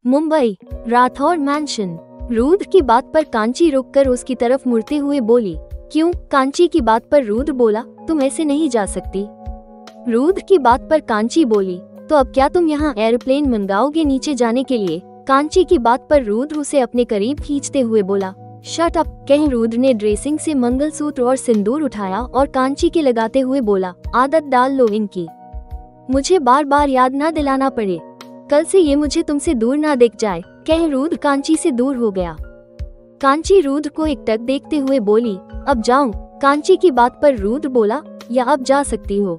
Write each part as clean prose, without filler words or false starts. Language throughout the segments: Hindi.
मुंबई, राठौर मैंशन। रुद्र की बात पर कांची रुककर उसकी तरफ मुड़ते हुए बोली, क्यों? कांची की बात पर रुद्र बोला, तुम ऐसे नहीं जा सकती। रुद्र की बात पर कांची बोली, तो अब क्या तुम यहाँ एरोप्लेन मंगाओगे नीचे जाने के लिए? कांची की बात पर रुद्र उसे अपने करीब खींचते हुए बोला, शट अप। कह रुद्र ने ड्रेसिंग से मंगलसूत्र और सिंदूर उठाया और कांची के लगाते हुए बोला, आदत डाल लो इनकी, मुझे बार बार याद ना दिलाना पड़े, कल से ये मुझे तुमसे दूर ना दिख जाए। कह रुद्र कांची से दूर हो गया। कांची रुद्र को एकटक देखते हुए बोली, अब जाऊं? कांची की बात पर रुद्र बोला, या अब जा सकती हो?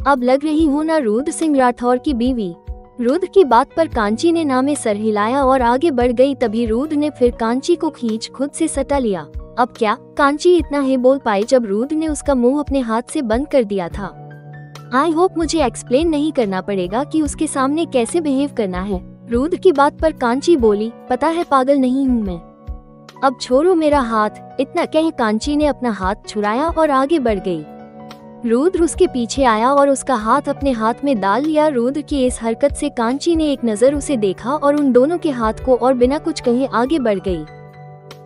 अब लग रही हो ना रुद्र सिंह राठौर की बीवी। रुद्र की बात पर कांची ने ना में सर हिलाया और आगे बढ़ गई। तभी रुद्र ने फिर कांची को खींच खुद से सटा लिया। अब क्या? कांची इतना ही बोल पाई जब रुद्र ने उसका मुंह अपने हाथ से बंद कर दिया था। आई होप मुझे एक्सप्लेन नहीं करना पड़ेगा कि उसके सामने कैसे बिहेव करना है। रुद्र की बात पर कांची बोली, पता है पागल नहीं हूँ मैं, अब छोड़ो मेरा हाथ। इतना कह कांची ने अपना हाथ छुड़ाया और आगे बढ़ गई। रुद्र उसके पीछे आया और उसका हाथ अपने हाथ में डाल लिया। रुद्र की इस हरकत से कांची ने एक नजर उसे देखा और उन दोनों के हाथ को और बिना कुछ कहे आगे बढ़ गई।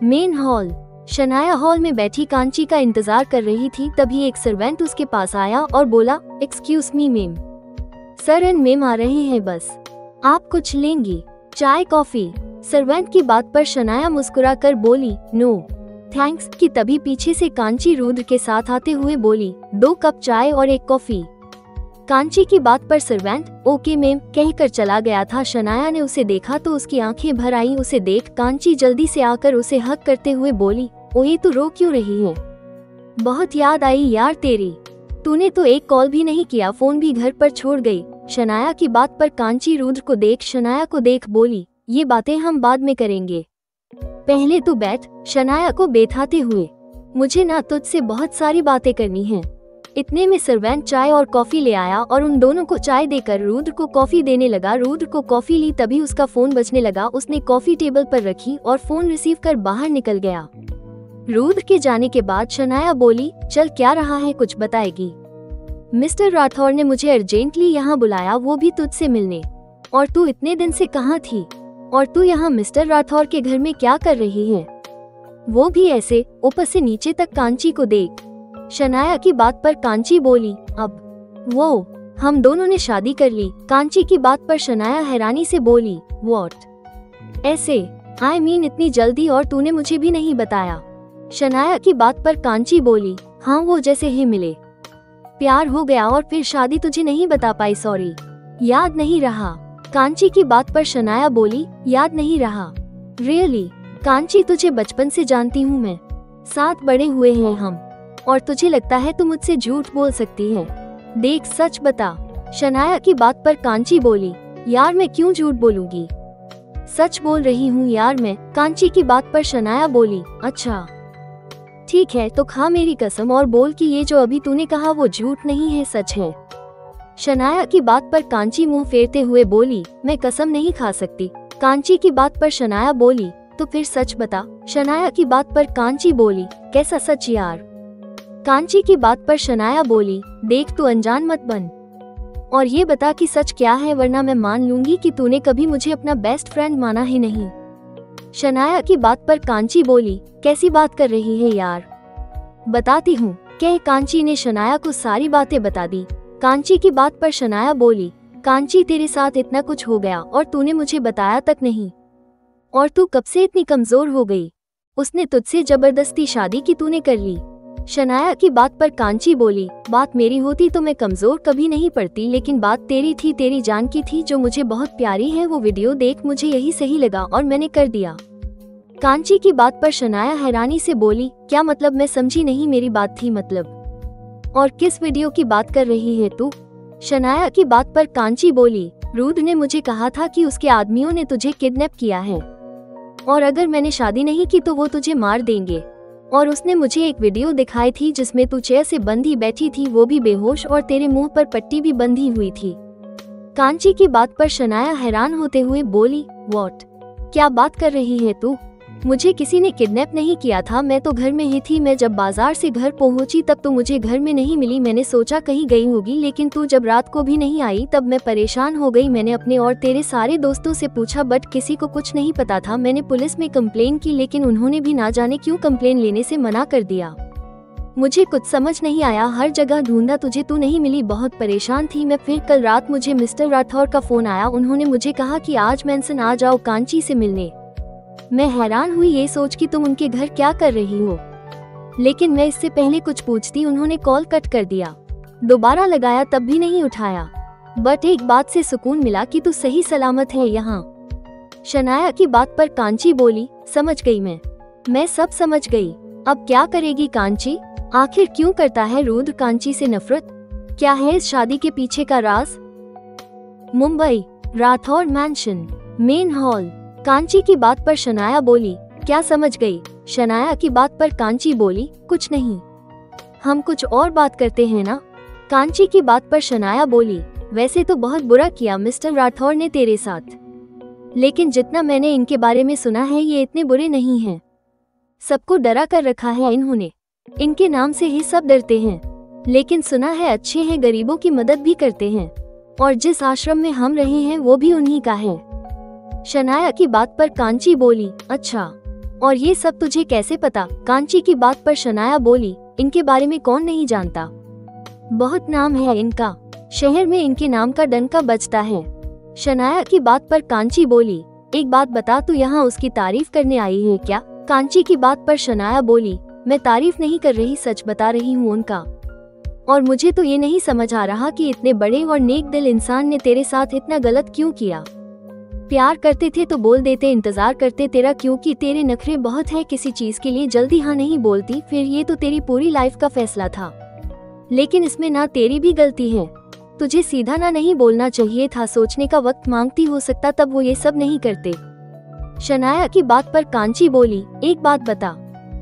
Main hall. शनाया हॉल में बैठी कांची का इंतजार कर रही थी। तभी एक सर्वेंट उसके पास आया और बोला, excuse me ma'am, sir and ma'am आ रहे हैं, बस आप कुछ लेंगी? चाय कॉफी? सर्वेंट की बात पर शनाया मुस्कुरा कर बोली, नो थैंक्स। कि तभी पीछे से कांची रुद्र के साथ आते हुए बोली, 2 कप चाय और 1 कॉफी। कांची की बात पर सर्वेंट ओके मैम कहकर चला गया था। शनाया ने उसे देखा तो उसकी आंखें भर आईं। उसे देख कांची जल्दी से आकर उसे हक करते हुए बोली, ओए तू रो क्यों रही है? बहुत याद आई यार तेरी, तूने तो एक कॉल भी नहीं किया, फोन भी घर पर छोड़ गई। शनाया की बात पर कांची रुद्र को देख शनाया को देख बोली, ये बातें हम बाद में करेंगे, पहले तू बैठ। शनाया को बैठाते हुए, मुझे ना तुझसे बहुत सारी बातें करनी हैं। इतने में सर्वेंट चाय और कॉफी ले आया और उन दोनों को चाय देकर रुद्र को कॉफी देने लगा। रुद्र को कॉफी ली तभी उसका फोन बजने लगा। उसने कॉफी टेबल पर रखी और फोन रिसीव कर बाहर निकल गया। रुद्र के जाने के बाद शनाया बोली, चल क्या रहा है, कुछ बताएगी? मिस्टर राठौर ने मुझे अर्जेंटली यहाँ बुलाया, वो भी तुझसे मिलने। और तू इतने दिन से कहाँ थी? और तू यहाँ मिस्टर राठौर के घर में क्या कर रही है? वो भी ऐसे ऊपर से नीचे तक कांची को देख। शनाया की बात पर कांची बोली, अब वो हम दोनों ने शादी कर ली। कांची की बात पर शनाया हैरानी से बोली, व्हाट? ऐसे? आई मीन इतनी जल्दी, और तूने मुझे भी नहीं बताया। शनाया की बात पर कांची बोली, हाँ वो जैसे ही मिले प्यार हो गया और फिर शादी तुझे नहीं बता पाई, सॉरी याद नहीं रहा। कांची की बात पर शनाया बोली, याद नहीं रहा? रियली? कांची तुझे बचपन से जानती हूँ मैं, साथ बड़े हुए हैं हम, और तुझे लगता है तू मुझसे झूठ बोल सकती है? देख सच बता। शनाया की बात पर कांची बोली, यार मैं क्यों झूठ बोलूंगी, सच बोल रही हूँ यार मैं। कांची की बात पर शनाया बोली, अच्छा ठीक है तो खा मेरी कसम और बोल कि ये जो अभी तूने कहा वो झूठ नहीं है, सच है। शनाया की बात पर कांची मुंह फेरते हुए बोली, मैं कसम नहीं खा सकती। कांची की बात पर शनाया बोली, तो फिर सच बता। शनाया की बात पर कांची बोली, कैसा सच यार? कांची की बात पर शनाया बोली, देख तू अनजान मत बन और ये बता कि सच क्या है, वरना मैं मान लूंगी कि तूने कभी मुझे अपना बेस्ट फ्रेंड माना ही नहीं। शनाया की बात पर कांची बोली, कैसी बात कर रही है यार? बताती हूँ। कह कांची ने शनाया को सारी बातें बता दी। कांची की बात पर शनाया बोली, कांची तेरे साथ इतना कुछ हो गया और तूने मुझे बताया तक नहीं, और तू कब से इतनी कमजोर हो गई? उसने तुझसे जबरदस्ती शादी की, तूने कर ली। शनाया की बात पर कांची बोली, बात मेरी होती तो मैं कमजोर कभी नहीं पड़ती, लेकिन बात तेरी थी, तेरी जान की थी, जो मुझे बहुत प्यारी है। वो वीडियो देख मुझे यही सही लगा और मैंने कर दिया। कांची की बात पर शनाया हैरानी से बोली, क्या मतलब? मैं समझी नहीं, मेरी बात थी मतलब? और किस वीडियो की बात कर रही है तू? शनाया की बात पर कांची बोली, रुद्र ने मुझे कहा था कि उसके आदमियों ने तुझे किडनैप किया है और अगर मैंने शादी नहीं की तो वो तुझे मार देंगे। और उसने मुझे एक वीडियो दिखाई थी जिसमें तू चेयर से बंधी बैठी थी, वो भी बेहोश, और तेरे मुंह पर पट्टी भी बंधी हुई थी। कांची की बात पर शनाया हैरान होते हुए बोली, व्हाट? क्या बात कर रही है तू? मुझे किसी ने किडनैप नहीं किया था, मैं तो घर में ही थी। मैं जब बाजार से घर पहुंची तब तो मुझे घर में नहीं मिली। मैंने सोचा कहीं गई होगी, लेकिन तू जब रात को भी नहीं आई तब मैं परेशान हो गई। मैंने अपने और तेरे सारे दोस्तों से पूछा बट किसी को कुछ नहीं पता था। मैंने पुलिस में कंप्लेन की, लेकिन उन्होंने भी ना जाने क्यों कंप्लेन लेने से मना कर दिया। मुझे कुछ समझ नहीं आया, हर जगह ढूंढा तुझे, तू नहीं मिली, बहुत परेशान थी मैं। फिर कल रात मुझे मिस्टर राठौर का फोन आया। उन्होंने मुझे कहा कि आज मैनसन आ जाओ कांची से मिलने। मैं हैरान हुई ये सोच कि तुम उनके घर क्या कर रही हो, लेकिन मैं इससे पहले कुछ पूछती। उन्होंने कॉल कट कर दिया, दोबारा लगाया तब भी नहीं उठाया। बट एक बात से सुकून मिला कि तू सही सलामत है यहाँ। शनाया की बात पर कांची बोली, समझ गई मैं सब समझ गई। अब क्या करेगी कांची? आखिर क्यों करता है रुद्र कांची से नफरत? क्या है इस शादी के पीछे का राज? Mumbai, Rathore mansion, main hall. Kanchi की बात पर शनाया बोली, क्या समझ गई? शनाया की बात पर कांची बोली, कुछ नहीं, हम कुछ और बात करते हैं ना। कांची की बात पर शनाया बोली, वैसे तो बहुत बुरा किया मिस्टर राठौर ने तेरे साथ, लेकिन जितना मैंने इनके बारे में सुना है ये इतने बुरे नहीं हैं। सबको डरा कर रखा है इन्होंने, इनके नाम से ही सब डरते हैं। लेकिन सुना है अच्छे हैं, गरीबों की मदद भी करते हैं, और जिस आश्रम में हम रहे हैं वो भी उन्हीं का है। शनाया की बात पर कांची बोली, अच्छा, और ये सब तुझे कैसे पता? कांची की बात पर शनाया बोली, इनके बारे में कौन नहीं जानता, बहुत नाम है इनका, शहर में इनके नाम का डंका बजता है। शनाया की बात पर कांची बोली, एक बात बता, तू यहाँ उसकी तारीफ करने आई है क्या? कांची की बात पर शनाया बोली, मैं तारीफ नहीं कर रही, सच बता रही हूँ उनका। और मुझे तो ये नहीं समझ आ रहा कि इतने बड़े और नेक दिल इंसान ने तेरे साथ इतना गलत क्यों किया। प्यार करते थे तो बोल देते, इंतजार करते तेरा, क्योंकि तेरे नखरे बहुत है, किसी चीज के लिए जल्दी हाँ नहीं बोलती। फिर ये तो तेरी पूरी लाइफ का फैसला था, लेकिन इसमें ना तेरी भी गलती है, तुझे सीधा ना नहीं बोलना चाहिए था, सोचने का वक्त मांगती, हो सकता तब वो ये सब नहीं करते। शनाया की बात पर कांची बोली, एक बात बता,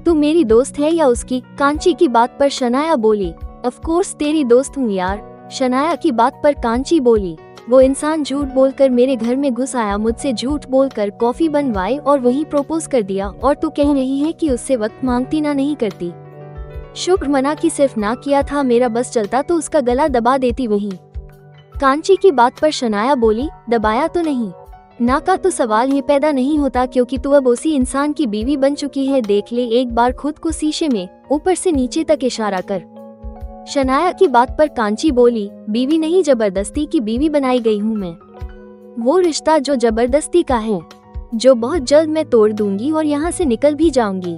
तू मेरी दोस्त है या उसकी? कांची की बात पर शनाया बोली, ऑफ कोर्स तेरी दोस्त हूँ यार। शनाया की बात पर कांची बोली, वो इंसान झूठ बोलकर मेरे घर में घुस आया, मुझसे झूठ बोलकर कॉफी बनवाई और वहीं प्रपोज कर दिया, और तू कह रही है कि उससे वक्त मांगती ना नहीं करती। शुक्र मना की सिर्फ ना किया था, मेरा बस चलता तो उसका गला दबा देती वहीं। कांची की बात पर शनाया बोली, दबाया तो नहीं ना का तो सवाल ही पैदा नहीं होता, क्योंकि तू अब उसी इंसान की बीवी बन चुकी है। देख ले एक बार खुद को शीशे में, ऊपर से नीचे तक इशारा कर। शनाया की बात पर कांची बोली, बीवी नहीं, जबरदस्ती की बीवी बनाई गई हूँ मैं। वो रिश्ता जो जबरदस्ती का है, जो बहुत जल्द मैं तोड़ दूंगी और यहाँ से निकल भी जाऊंगी।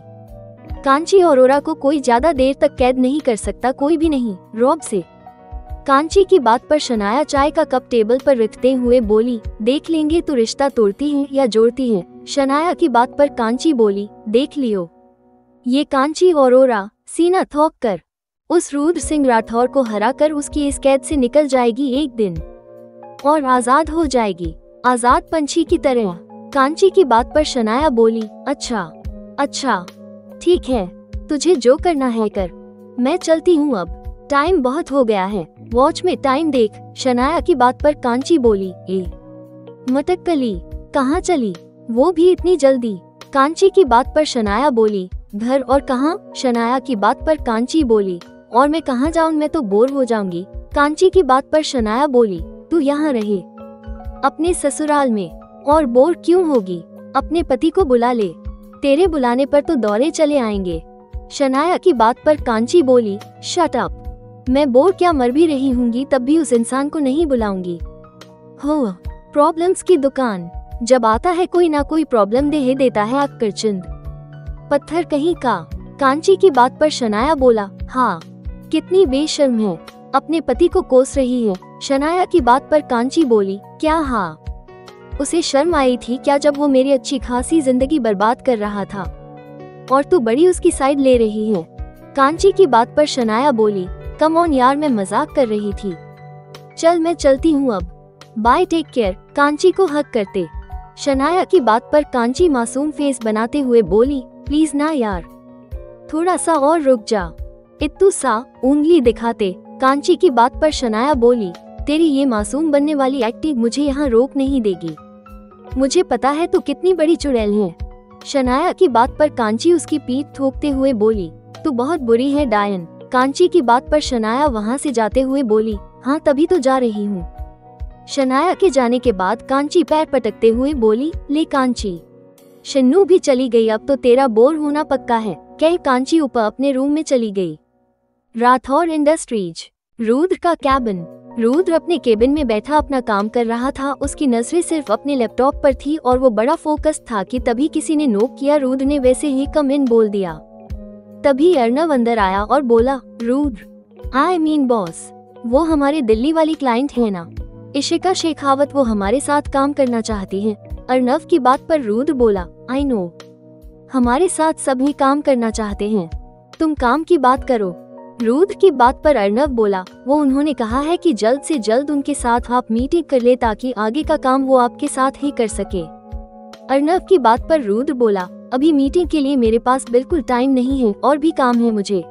कांची अरोरा को कोई ज्यादा देर तक कैद नहीं कर सकता, कोई भी नहीं, रॉब से। कांची की बात पर शनाया चाय का कप टेबल पर रखते हुए बोली, देख लेंगे तू रिश्ता तोड़ती है या जोड़ती है। शनाया की बात पर कांची बोली, देख लियो। ये कांची अरोरा सीना ठोक कर उस रुद्र सिंह राठौर को हराकर उसकी इस कैद से निकल जाएगी एक दिन, और आजाद हो जाएगी, आजाद पंछी की तरह। कांची की बात पर शनाया बोली, अच्छा ठीक है, तुझे जो करना है कर, मैं चलती हूँ अब, टाइम बहुत हो गया है, वॉच में टाइम देख। शनाया की बात पर कांची बोली, मटक्कली कहाँ चली, वो भी इतनी जल्दी? कांची की बात पर शनाया बोली, घर और कहाँ? शनाया की बात पर कांची बोली, और मैं कहाँ जाऊँ, मैं तो बोर हो जाऊंगी। कांची की बात पर शनाया बोली, तू यहाँ रहे अपने ससुराल में, और बोर क्यों होगी, अपने पति को बुला ले, तेरे बुलाने पर तो दौड़े चले आएंगे। शनाया की बात पर कांची बोली, शट अप, मैं बोर क्या, मर भी रही हूँगी तब भी उस इंसान को नहीं बुलाऊंगी। हो प्रॉब्लम्स की दुकान, जब आता है कोई ना कोई प्रॉब्लम दे ही देता है अक्करचंद, पत्थर कहीं का। कांची की बात पर शनाया बोला, हाँ कितनी बेशर्म है, अपने पति को कोस रही है। शनाया की बात पर कांची बोली, क्या हाँ, उसे शर्म आई थी क्या जब वो मेरी अच्छी खासी जिंदगी बर्बाद कर रहा था, और तू बड़ी उसकी साइड ले रही है। कांची की बात पर शनाया बोली, कम ऑन यार, मैं मजाक कर रही थी, चल मैं चलती हूँ अब, बाय टेक केयर। कांची को हक करते शनाया की बात पर कांची मासूम फेस बनाते हुए बोली, प्लीज ना यार, थोड़ा सा और रुक जा, इत्तू सा उंगली दिखाते। कांची की बात पर शनाया बोली, तेरी ये मासूम बनने वाली एक्टिंग मुझे यहाँ रोक नहीं देगी, मुझे पता है तू कितनी बड़ी चुड़ैल है, शनाया की बात पर कांची उसकी पीठ ठोकते हुए बोली, तू बहुत बुरी है डायन। कांची की बात पर शनाया वहाँ से जाते हुए बोली, हाँ तभी तो जा रही हूँ। शनाया के जाने के बाद कांची पैर पटकते हुए बोली, ले कांची। शन्नू भी चली गई, अब तो तेरा बोर होना पक्का है, कह कांची ऊपर अपने रूम में चली गई। राठौर इंडस्ट्रीज। रुद्र का कैबिन। रुद्र अपने केबिन में बैठा अपना काम कर रहा था। उसकी नजरें सिर्फ अपने लैपटॉप पर थी और वो बड़ा फोकस था कि तभी किसी ने नोक किया। रुद्र ने वैसे ही कम इन बोल दिया। तभी अर्नव अंदर आया और बोला, रुद्र, आई मीन बॉस, वो हमारे दिल्ली वाली क्लाइंट है ना, इशिका शेखावत, वो हमारे साथ काम करना चाहती है। अर्नव की बात पर रुद्र बोला, आई नो, हमारे साथ सभी काम करना चाहते हैं, तुम काम की बात करो। रुद्र की बात पर अर्नव बोला, वो उन्होंने कहा है कि जल्द से जल्द उनके साथ आप मीटिंग कर ले ताकि आगे का काम वो आपके साथ ही कर सके। अर्नव की बात पर रुद्र बोला, अभी मीटिंग के लिए मेरे पास बिल्कुल टाइम नहीं है और भी काम है मुझे,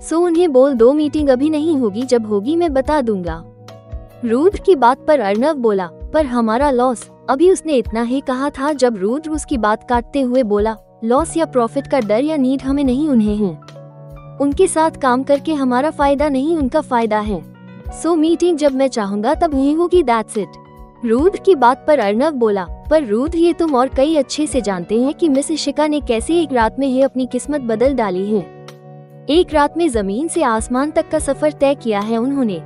सो उन्हें बोल दो मीटिंग अभी नहीं होगी, जब होगी मैं बता दूंगा। रुद्र की बात पर अर्नव बोला, पर हमारा लॉस, अभी उसने इतना ही कहा था जब रुद्र उसकी बात काटते हुए बोला, लॉस या प्रॉफिट का डर या नीड हमें नहीं, उन्हें है। उनके साथ काम करके हमारा फायदा नहीं, उनका फायदा है, सो मीटिंग जब मैं चाहूंगा तब ही होगी, दैट्स इट। रुद्र की बात पर अर्नव बोला, पर रुद्र, ये तुम और कई अच्छे से जानते हैं कि मिस इशिका ने कैसे एक रात में ही अपनी किस्मत बदल डाली है। एक रात में जमीन से आसमान तक का सफर तय किया है उन्होंने,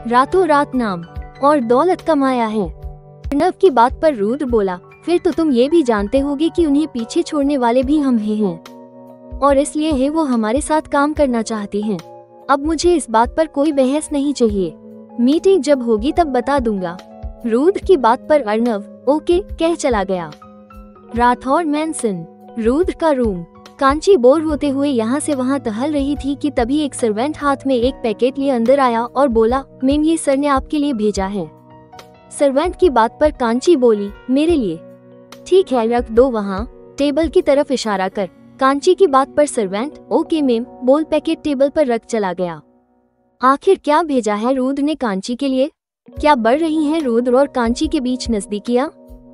रातों रात नाम और दौलत कमाया है। अर्नव की बात पर रुद्र बोला, फिर तो तुम ये भी जानते होगे कि उन्हें पीछे छोड़ने वाले भी हम ही हैं और इसलिए है वो हमारे साथ काम करना चाहती हैं। अब मुझे इस बात पर कोई बहस नहीं चाहिए, मीटिंग जब होगी तब बता दूंगा। रुद्र की बात पर अर्नव ओके कह चला गया। राठौर मैंसन। रुद्र का रूम। कांची बोर होते हुए यहाँ से वहाँ टहल रही थी कि तभी एक सर्वेंट हाथ में एक पैकेट लिए अंदर आया और बोला, मैम ये सर ने आपके लिए भेजा है। सर्वेंट की बात पर कांची बोली, मेरे लिए? ठीक है, रख दो वहाँ, टेबल की तरफ इशारा कर। कांची की बात पर सर्वेंट ओके मैम बोल पैकेट टेबल पर रख चला गया। आखिर क्या भेजा है रुद्र ने कांची के लिए? क्या बढ़ रही हैं रुद्र और कांची के बीच नजदीकियां?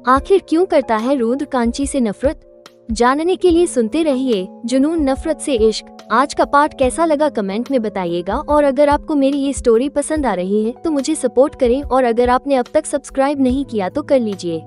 आखिर क्यों करता है रुद्र कांची से नफरत? जानने के लिए सुनते रहिए जुनून नफरत से इश्क। आज का पार्ट कैसा लगा कमेंट में बताइएगा और अगर आपको मेरी ये स्टोरी पसंद आ रही है तो मुझे सपोर्ट करें और अगर आपने अब तक सब्सक्राइब नहीं किया तो कर लीजिए।